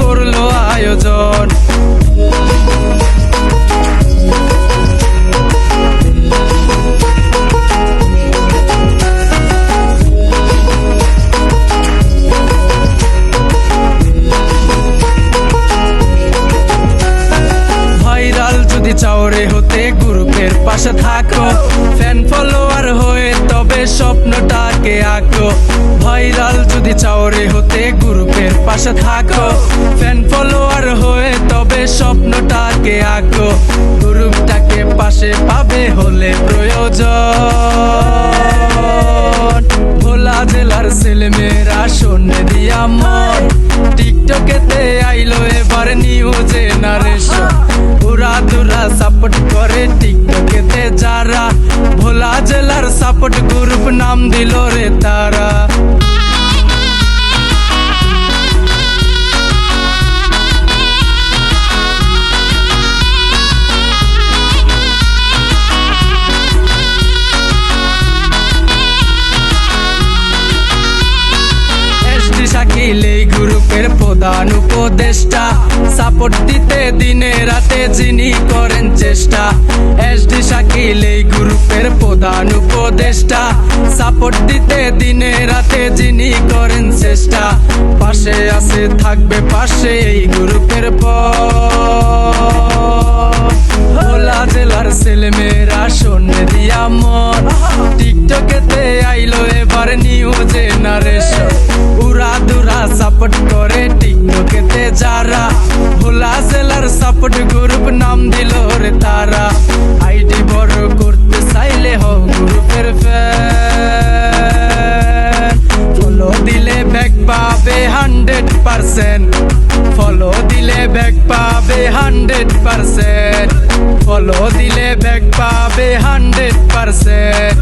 করলো আয়োজন। ভাইরাল যদি চাও রে হতে গ্রুপের পাশে থাকো, ফ্যান ফলোয়ার হয়ে তবে স্বপ্নটাকে আঁকো। ভাইরাল যদি চাও রে হতে গ্রুপের পাশে থাকো, ফ্যান ফলোয়ার হয়ে তবে স্বপ্নটাকে আঁকো। গ্রুপটাকে পাশে পাবে হলে প্রয়োজন। ভোলা জেলার ছেলেমেয়েরা শোনে দিয়া মন, টিকটকেতে আইলো এবার নিউ জেনারেশন। উড়াদুরা সাপোর্ট করে টিকটকেতে যারা, ভোলা জেলার সাপোর্ট গ্রুপ নাম দিল রে তারা। শাকিল এই গ্রুপের প্রধান উপদেষ্টা, সাপোর্ট দিতে দিনে রাতে যিনি করেন চেষ্টা। এসডি শাকিল এই গ্রুপের প্রধান উপদেষ্টা, সাপোর্ট দিতে দিনে রাতে যিনি করেন চেষ্টা। পাশে আছে থাকবে পাশে এই গ্রুপের ভোলা জেলার ছেলেমেয়েরা শোনে দিয়া মন, টিকটকেতে আইলো এবার নিউ জেনারেশন। উড়াদুরা সাপোর্ট করে টিকটকেতে যারা, ভোলা জেলার সাপোর্ট গ্রুপ নাম দিল রে তারা। আইডি বড় করতে চাইলে হও গ্রুপের ফ্যান, ফলো দিলে ব্যাক পাবে 100%, ফলো দিলে ব্যাক পাবে 100%, ফলো দিলে ব্যাক পাবে 100%।